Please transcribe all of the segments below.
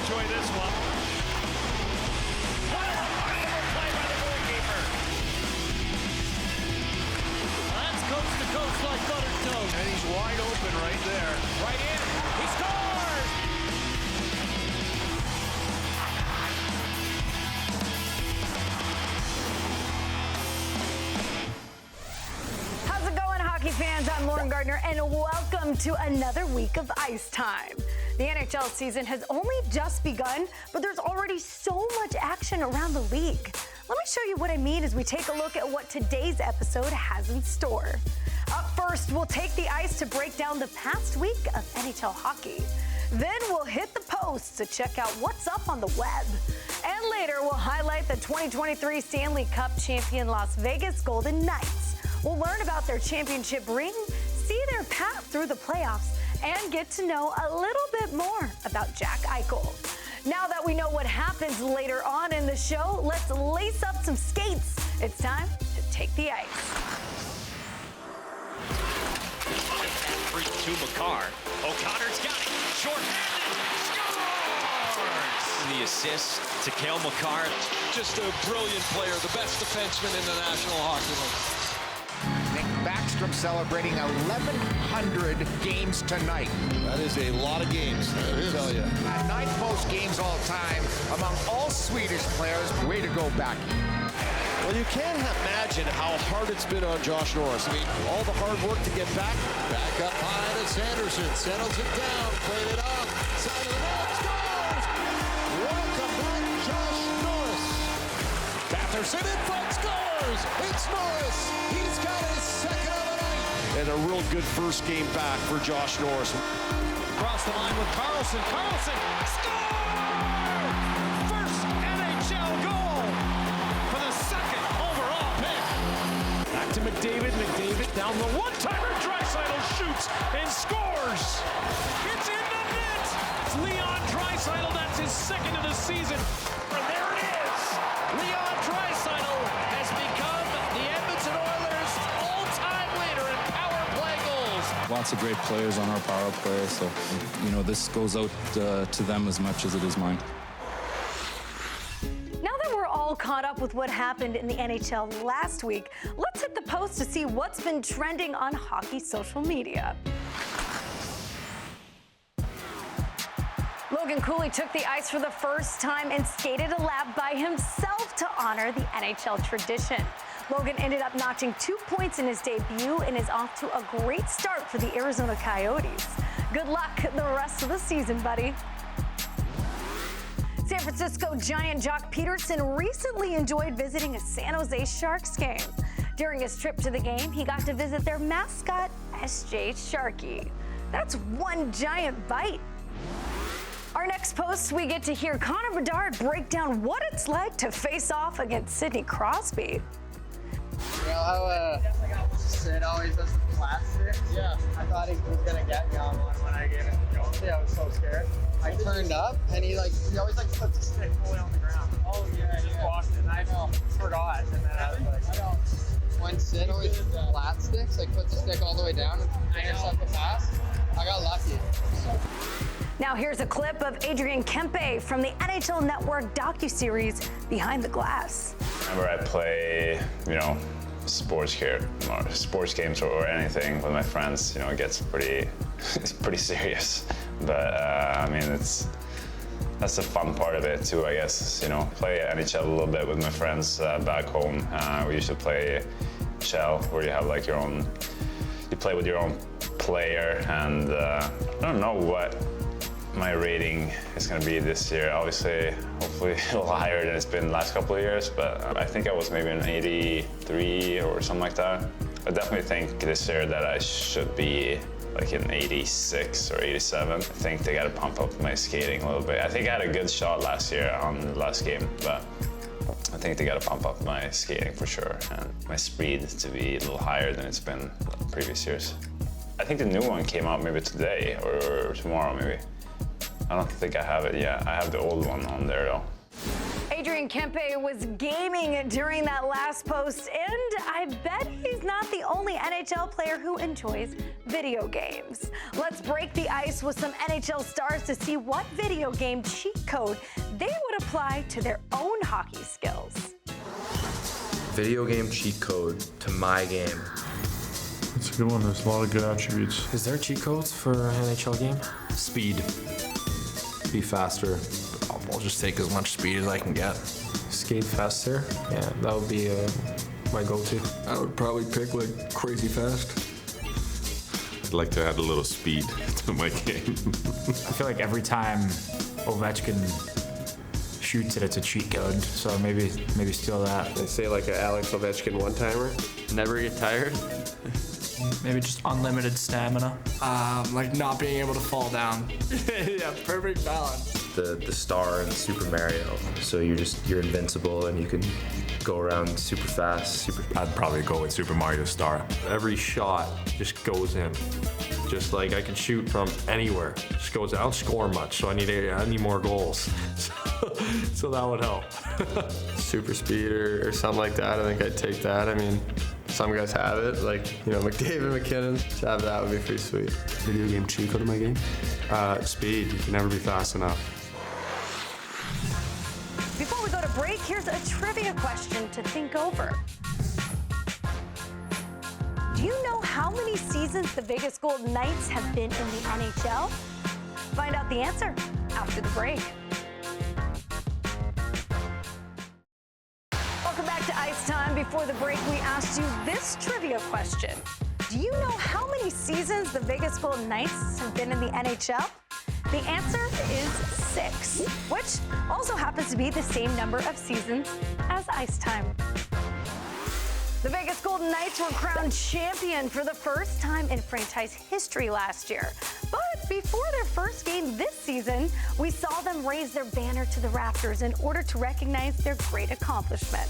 enjoy this one. What a remarkable play by the goalkeeper. That's coast to coast like buttered toast. And he's wide open right there. Right in. He scores! How's it going, hockey fans? I'm Lauren Gardner, and welcome to another week of Ice Time. The NHL season has only just begun, but there's already so much action around the league. Let me show you what I mean as we take a look at what today's episode has in store. Up first, we'll take the ice to break down the past week of NHL hockey. Then we'll hit the posts to check out what's up on the web. And later, we'll highlight the 2023 Stanley Cup champion Las Vegas Golden Knights. We'll learn about their championship ring, see their path through the playoffs, and get to know a little bit more about Jack Eichel. Now that we know what happens later on in the show, let's lace up some skates. It's time to take the ice. To Makar. O'Connor's got it. Short-handed. Scores! The assist to Cale Makar. Just a brilliant player, the best defenseman in the National Hockey League. Nick Backstrom celebrating 1,100 games tonight. That is a lot of games, I tell you. 9th most games all time among all Swedish players. Way to go, Backy. Well, you can't imagine how hard it's been on Josh Norris. I mean, all the hard work to get back. Back up high to Sanderson. Settles it down. Played it up. Side of the net. Scores! Welcome back, Josh Norris. Batherson in front. Scores! It's Norris. He's got his second of the night. And a real good first game back for Josh Norris. Across the line with Carlson. Carlson. Score! First NHL goal for the second overall pick. Back to McDavid. McDavid down the one-timer. Draisaitl shoots and scores. It's in the net. It's Leon Draisaitl. That's his second of the season. And there it is. Leon Draisaitl has become the Edmonton Oilers' all-time leader in power play goals. Lots of great players on our power play, so, this goes out to them as much as it is mine. Now that we're all caught up with what happened in the NHL last week, let's hit the post to see what's been trending on hockey social media. Logan Cooley took the ice for the first time and skated a lap by himself to honor the NHL tradition. Logan ended up notching 2 points in his debut and is off to a great start for the Arizona Coyotes. Good luck the rest of the season, buddy. San Francisco Giant Jock Peterson recently enjoyed visiting a San Jose Sharks game. During his trip to the game, he got to visit their mascot, SJ Sharky. That's one giant bite. Our next post, we get to hear Connor Bedard break down what it's like to face off against Sidney Crosby. You know how Sid always does the flat stick? Yeah. I thought he was going to get me on one when I gave it to Jonesy. I was so scared. I turned up, and he always puts the stick fully on the ground. Oh, yeah, I just walked it, and I forgot. And then I was like, when Sid always does the flat sticks, puts the stick all the way down and intercept the pass, I got lucky. Now here's a clip of Adrian Kempe from the NHL Network docuseries Behind the Glass. Whenever I play, sports games or anything with my friends, it gets it's pretty serious. But that's the fun part of it too, I guess. Play NHL a little bit with my friends back home. We usually play Shell, where you have you play with your own player, and I don't know what my rating is going to be this year. Obviously, hopefully a little higher than it's been the last couple of years, but I think I was maybe an 83 or something like that. I definitely think this year that I should be an 86 or 87. I think they got to pump up my skating a little bit. I think I had a good shot last year on the last game, but I think they got to pump up my skating for sure, and my speed to be a little higher than it's been previous years. I think the new one came out maybe today or tomorrow maybe. I don't think I have it yet. I have the old one on there though. Adrian Kempe was gaming during that last post, and I bet he's not the only NHL player who enjoys video games. Let's break the ice with some NHL stars to see what video game cheat code they would apply to their own hockey skills. Video game cheat code to my game. It's a good one. There's a lot of good attributes. Is there cheat codes for an NHL game? Speed. Be faster. I'll just take as much speed as I can get. Skate faster. Yeah, that would be my go-to. I would probably pick like crazy fast. I'd like to add a little speed to my game. I feel like every time Ovechkin shoots it, it's a cheat code. So maybe steal that. They say like an Alex Ovechkin one-timer. Never get tired. Maybe just unlimited stamina. Like not being able to fall down. Yeah, perfect balance. The star in Super Mario. So you're invincible and you can go around super fast. I'd probably go with Super Mario Star. Every shot just goes in. Just like I can shoot from anywhere. Just goes. I don't score much, so I need more goals. So that would help. Super speed or something like that. I think I'd take that. I mean, some guys have it, like, McDavid, McKinnon. To have that would be pretty sweet. Video game cheat code in my game? Speed. You can never be fast enough. Before we go to break, here's a trivia question to think over. Do you know how many seasons the Vegas Golden Knights have been in the NHL? Find out the answer after the break. Welcome back to Ice Time. Before the break, we asked you this trivia question. Do you know how many seasons the Vegas Golden Knights have been in the NHL? The answer is 6, which also happens to be the same number of seasons as Ice Time. The Vegas Golden Knights were crowned champion for the first time in franchise history last year. But before their first game this season, we saw them raise their banner to the rafters in order to recognize their great accomplishment.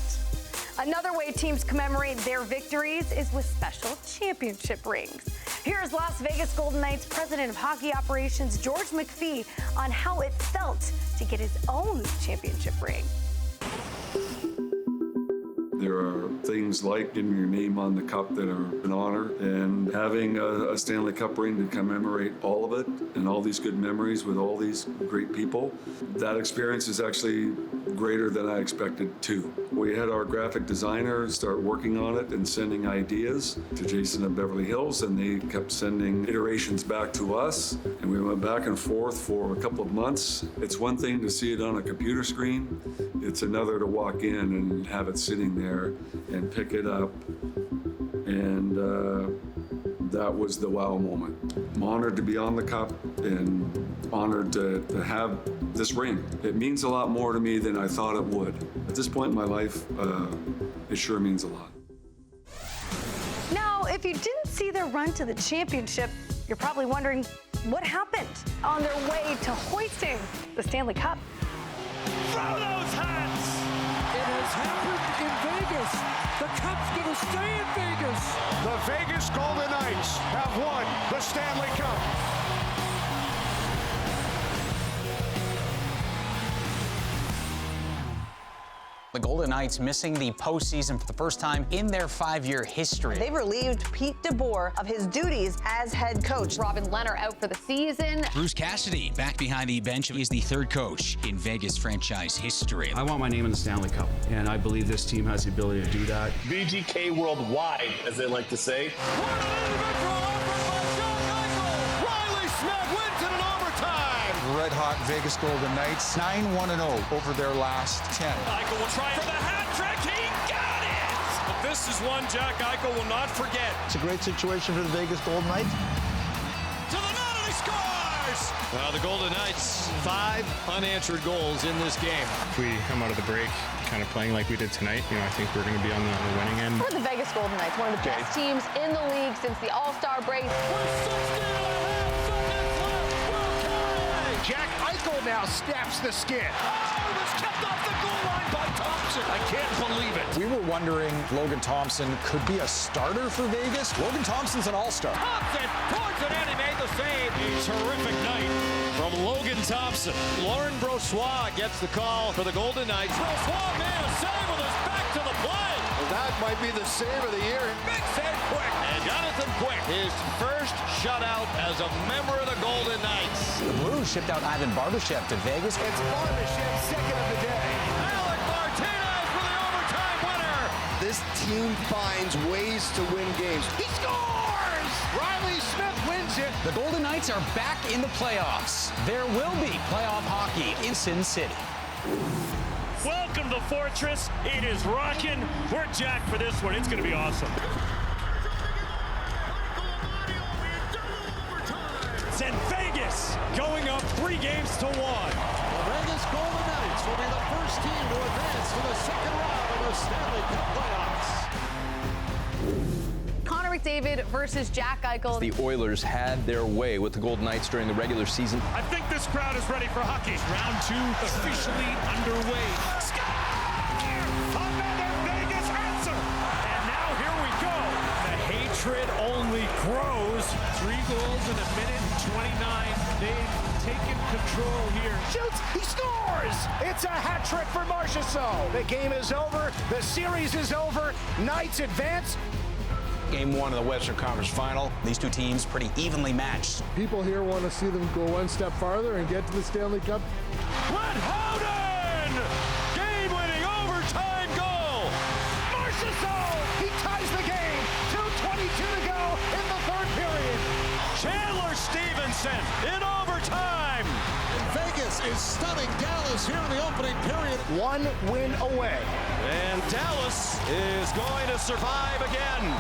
Another way teams commemorate their victories is with special championship rings. Here's Las Vegas Golden Knights President of Hockey Operations, George McPhee, on how it felt to get his own championship ring. There are things like getting your name on the cup that are an honor, and having a Stanley Cup ring to commemorate all of it and all these good memories with all these great people. That experience is actually greater than I expected too. We had our graphic designer start working on it and sending ideas to Jason at Beverly Hills, and they kept sending iterations back to us, and we went back and forth for a couple of months. It's one thing to see it on a computer screen. It's another to walk in and have it sitting there and pick it up, and that was the wow moment. I'm honored to be on the cup and honored to have this ring. It means a lot more to me than I thought it would. At this point in my life, it sure means a lot. Now, if you didn't see their run to the championship, you're probably wondering what happened on their way to hoisting the Stanley Cup. Throw those hats! It has happened in Vegas. The Cup's going to stay in Vegas. The Vegas Golden Knights have won the Stanley Cup. The Golden Knights missing the postseason for the first time in their 5-year history. They've relieved Pete DeBoer of his duties as head coach. Robin Lehner out for the season. Bruce Cassidy back behind the bench is the third coach in Vegas franchise history. I want my name in the Stanley Cup, and I believe this team has the ability to do that. VGK worldwide, as they like to say. Red hot Vegas Golden Knights, 9-1-0 over their last 10. Eichel will try for the hat trick. He got it! But this is one Jack Eichel will not forget. It's a great situation for the Vegas Golden Knights. To the net, and he scores! Well, the Golden Knights, 5 unanswered goals in this game. If we come out of the break kind of playing like we did tonight, I think we're going to be on the winning end. For the Vegas Golden Knights, one of the best teams in the league since the All-Star break. Jack Eichel now snaps the skid. Oh, it was kept off the goal line by Thompson. I can't believe it. We were wondering Logan Thompson could be a starter for Vegas. Logan Thompson's an all-star. Thompson towards it, and he made the save. A terrific night from from Logan Thompson. Lauren Brossoit gets the call for the Golden Knights. Brossoit made a save with his back to the play. Well, that might be the save of the year. Big save, Quick. And Jonathan Quick, his first shutout as a member of the Golden Knights. The Blues shipped out Ivan Barbashev to Vegas. It's Barbashev's second of the day. Alec Martinez for the overtime winner. This team finds ways to win games. He scores! Riley Smith wins it. The Golden Knights are back in the playoffs. There will be playoff hockey in Sin City. Welcome to Fortress. It is rocking. We're jacked for this one. It's going to be awesome. And Vegas going up 3 games to 1. The Vegas Golden Knights will be the first team to advance to the second round of the Stanley Cup playoffs. Connor McDavid versus Jack Eichel. The Oilers had their way with the Golden Knights during the regular season. I think this crowd is ready for hockey. Round 2 officially underway. Another Vegas answer. And now here we go. The hatred only grows. 3 goals in a minute 29. They've taken control here. Shoots, he scores! It's a hat trick for Marchessault. The game is over. The series is over. Knights advance. Game 1 of the Western Conference Final. These two teams pretty evenly matched. People here want to see them go one step farther and get to the Stanley Cup. Brett Howden! Game-winning overtime goal! Marchessault! He ties the game. 2:22 to go in the third period. Chandler Stevenson in overtime! Vegas is stunning Dallas here in the opening period. 1 win away. And Dallas is going to survive again.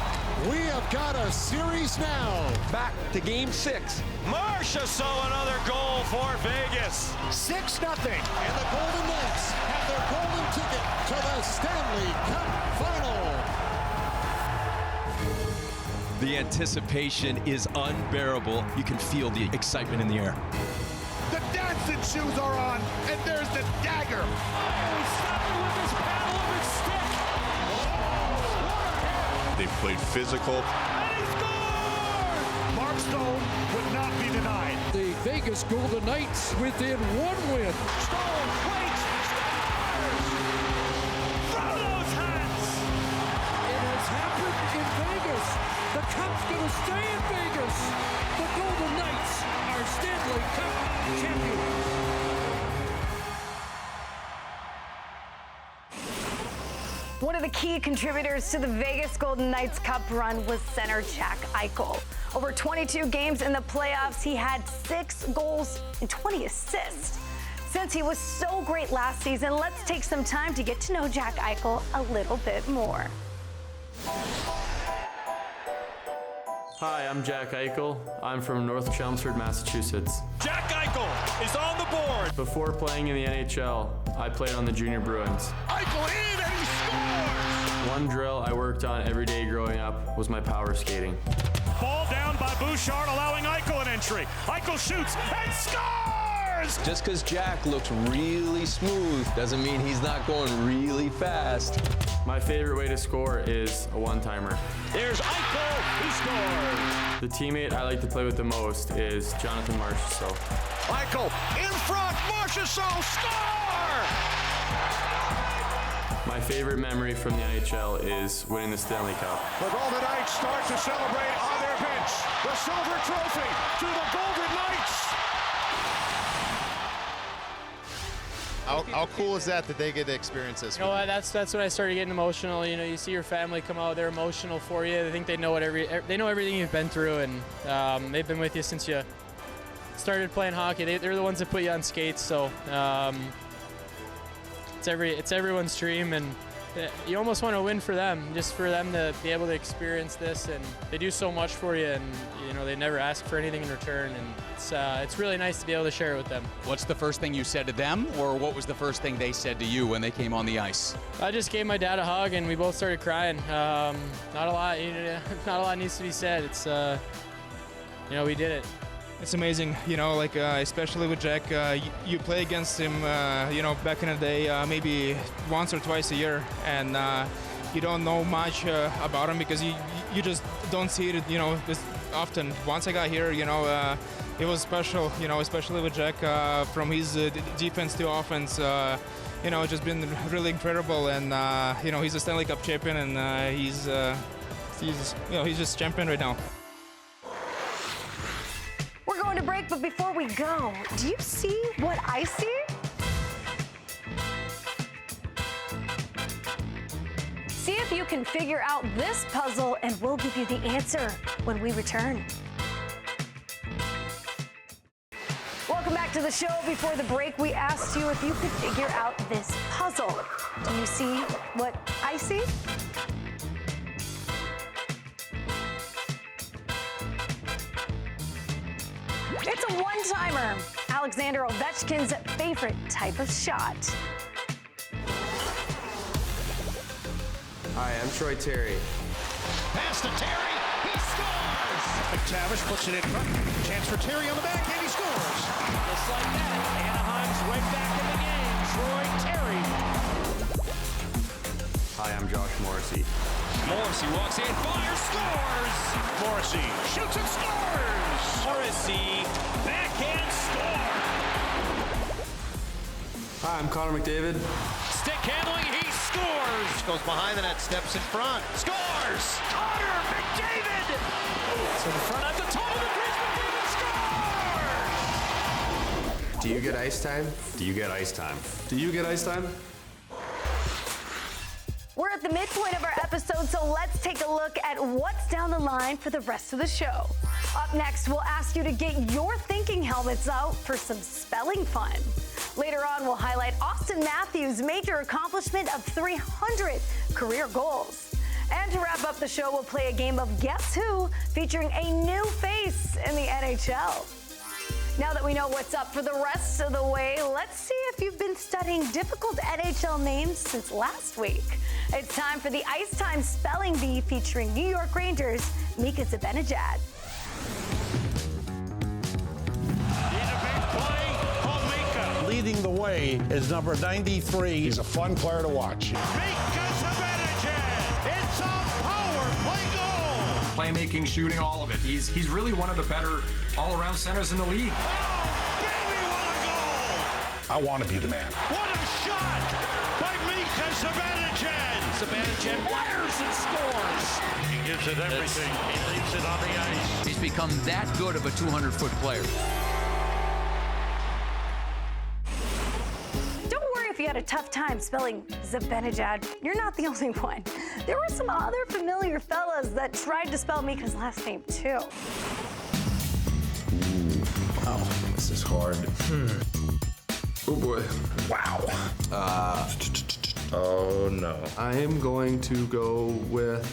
We have got a series now. Back to Game 6. Marchessault, another goal for Vegas. 6-0. And the Golden Knights have their golden ticket to the Stanley Cup Final. The anticipation is unbearable. You can feel the excitement in the air. The dancing shoes are on, and there's the dagger. He stopped it with his paddle of his stick. They played physical. And he scored! Mark Stone would not be denied. The Vegas Golden Knights within 1 win. Stone waits, scores! Throw those hats! It has happened in Vegas. The Cup's going to stay in Vegas. The Golden Knights are Stanley Cup champions. One of the key contributors to the Vegas Golden Knights Cup run was center Jack Eichel. Over 22 games in the playoffs, he had 6 goals and 20 assists. Since he was so great last season, let's take some time to get to know Jack Eichel a little bit more. Hi, I'm Jack Eichel. I'm from North Chelmsford, Massachusetts. Jack Eichel is on the board. Before playing in the NHL, I played on the Junior Bruins. Eichel in and he scores! One drill I worked on every day growing up was my power skating. Ball down by Bouchard, allowing Eichel an entry. Eichel shoots and scores! Just because Jack looks really smooth doesn't mean he's not going really fast. My favorite way to score is a one-timer. There's Eichel, he scores! The teammate I like to play with the most is Jonathan Marchessault. Eichel in front, Marchessault score! My favorite memory from the NHL is winning the Stanley Cup. The Golden Knights start to celebrate on their bench. The silver trophy to the Golden Knights. How cool is that they get to experience this? You know, that's when I started getting emotional. You know, you see your family come out, they're emotional for you. I think they know they know everything you've been through, and they've been with you since you started playing hockey. They're the ones that put you on skates, so it's everyone's dream, and you almost want to win for them, just for them to be able to experience this. And they do so much for you, and you know they never ask for anything in return, and it's really nice to be able to share it with them. What's the first thing you said to them, or what was the first thing they said to you when they came on the ice? I just gave my dad a hug, and we both started crying. Not a lot needs to be said. It's we did it. It's amazing, like especially with Jack. You play against him, back in the day, maybe once or twice a year, and you don't know much about him because you just don't see it, this often. Once I got here, it was special, you know, especially with Jack from his defense to offense. You know, just been really incredible, and you know, he's a Stanley Cup champion, and he's just champion right now. We're going to break, but before we go, do you see what I see? See if you can figure out this puzzle, and we'll give you the answer when we return. Welcome back to the show. Before the break, we asked you if you could figure out this puzzle. Do you see what I see? It's a one-timer. Alexander Ovechkin's favorite type of shot. Hi, I'm Troy Terry. Pass to Terry. He scores. McTavish puts it in front. Chance for Terry on the back, and he scores. Just like that, Anaheim's right back in the game. Troy Terry. Hi, I'm Josh Morrissey. Morrissey walks in, fires, scores! Morrissey shoots and scores. Morrissey, backhand score! Hi, I'm Connor McDavid. Stick handling, he scores! Goes behind the net, steps in front. Scores! Connor McDavid! To the front at the top of the crease, McDavid scores! Do you get ice time? Do you get ice time? Do you get ice time? We're at the midpoint of our episode, so let's take a look at what's down the line for the rest of the show. Up next, we'll ask you to get your thinking helmets out for some spelling fun. Later on, we'll highlight Austin Matthews' major accomplishment of 300 career goals. And to wrap up the show, we'll play a game of Guess Who, featuring a new face in the NHL. Now that we know what's up for the rest of the way, let's see if you've been studying difficult NHL names since last week. It's time for the Ice Time Spelling Bee featuring New York Rangers' Mika Zibanejad. Leading the way is number 93. He's a fun player to watch. Mika Zibanejad. It's a power play goal. Playmaking, shooting, all of it. He's really one of the better all-around centers in the league. I want to be the man. What a shot by Mika Zibanejad. Zibanejad wires and scores. He gives it everything. He leaves it on the ice. He's become that good of a 200-foot player. Don't worry if you had a tough time spelling Zibanejad. You're not the only one. There were some other familiar fellas that tried to spell Mika's last name too. Wow, this is hard. Oh boy. Wow. Oh no. I am going to go with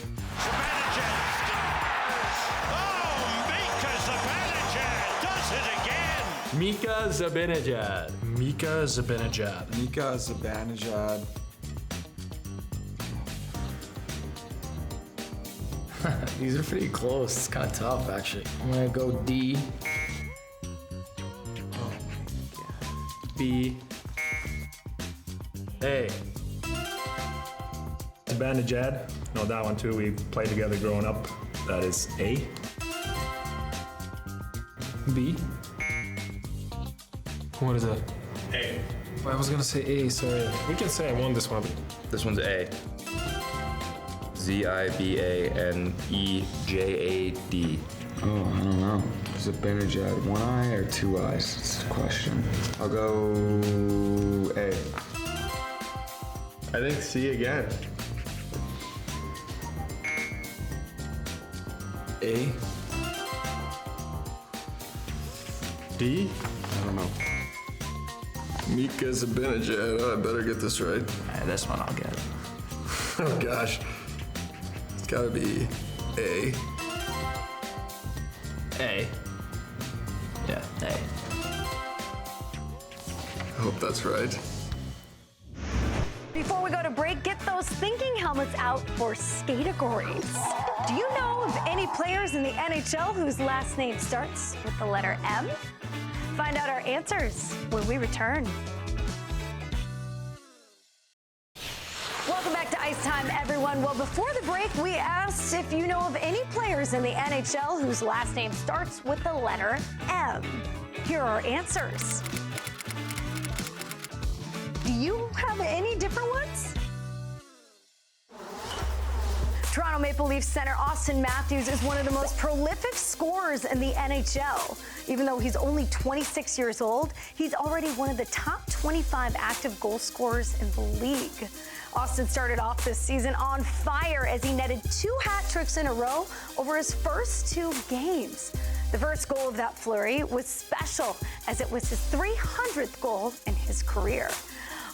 Mika Zibanejad. Mika Zibanejad. Mika Zibanejad. These are pretty close. It's kind of tough, actually. I'm gonna go D. B. A. Zibanejad. No, that one too. We played together growing up. That is A. B. What is it? A. I was gonna say A, sorry. We can say I won this one. this one's A. Zibanejad. Oh, I don't know. Zibanejad, one eye or two eyes? It's the question. I'll go A. I think C again. A. D? I don't know. Mika Zibanejad. Oh, I better get this right. This one I'll get. Oh gosh. It's gotta be A. A. Yeah, A. I hope that's right. Before we go to break, get those thinking helmets out for Skategories. Do you know of any players in the NHL whose last name starts with the letter M? Find out our answers when we return. Welcome back to Ice Time, everyone. Well, before the break, we asked if you know of any players in the NHL whose last name starts with the letter M. Here are our answers. Do you have any different ones? Toronto Maple Leafs center Austin Matthews is one of the most prolific scorers in the NHL. Even though he's only 26 years old, he's already one of the top 25 active goal scorers in the league. Austin started off this season on fire as he netted 2 hat tricks in a row over his first 2 games. The first goal of that flurry was special as it was his 300th goal in his career.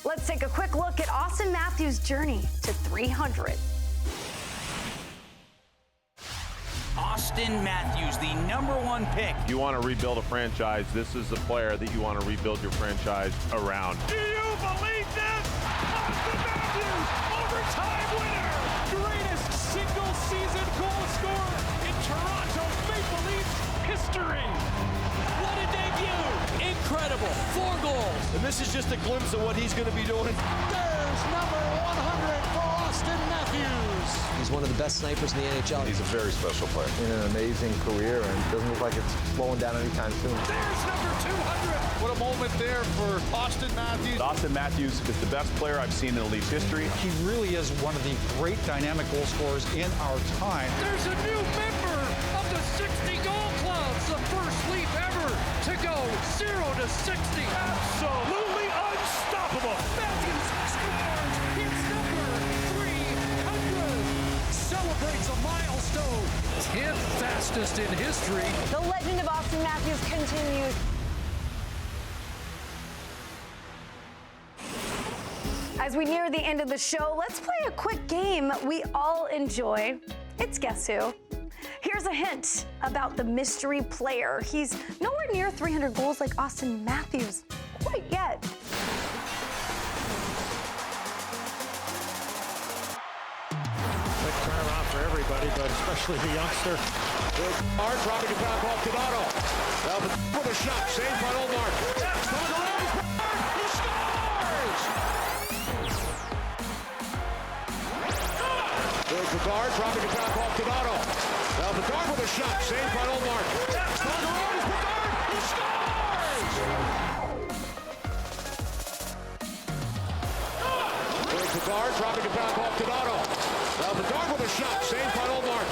Let's take a quick look at Austin Matthews' journey to 300. Austin Matthews, the #1 pick. You want to rebuild a franchise, this is the player that you want to rebuild your franchise around. Do you believe this? Austin Matthews, overtime winner! Greatest single-season goal scorer in Toronto Maple Leafs history! What a debut! Incredible, 4 goals. And this is just a glimpse of what he's going to be doing. There's number 100 for Austin Matthews. He's one of the best snipers in the NHL. He's a very special player. In an amazing career, and it doesn't look like it's slowing down anytime soon. There's number 200. What a moment there for Austin Matthews. Austin Matthews is the best player I've seen in the Leafs history. He really is one of the great dynamic goal scorers in our time. There's a new member of the 60-goal club, the first Leaf ever to go 0 to 60. Absolutely unstoppable. Matthews scores. It's number 300. Celebrates a milestone. 10th fastest in history. The legend of Austin Matthews continues. As we near the end of the show, let's play a quick game we all enjoy. It's Guess Who? Here's a hint about the mystery player. He's nowhere near 300 goals like Austin Matthews quite yet. Quick turnaround for everybody, but especially the youngster. Hard dropping it back off Donato. With a shot, saved by Ullmark. He scores! There's Bedard dropping it back off Donato. Now Bedard with a shot, saved by Ullmark. Bedard, he scores! There's Bedard dropping it back off Donato. Now Bedard with a shot, saved by Ullmark.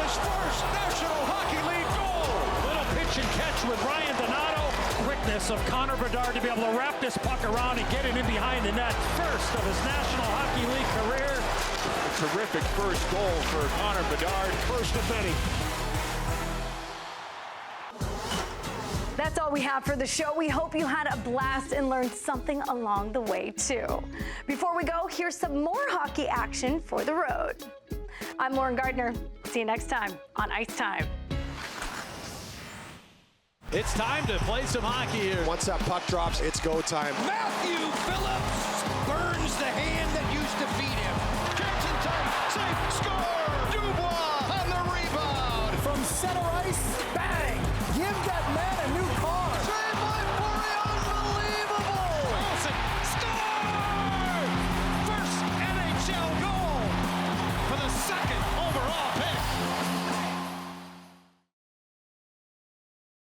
His first National Hockey League goal. Little pitch and catch with Ryan Donato. Quickness of Connor Bedard to be able to wrap this puck around and get it in behind the net. First of his National Hockey League career. A terrific first goal for Connor Bedard. First of many. That's all we have for the show. We hope you had a blast and learned something along the way, too. Before we go, here's some more hockey action for the road. I'm Lauren Gardner. See you next time on Ice Time. It's time to play some hockey here. Once that puck drops, it's go time. Matthew Phillips burns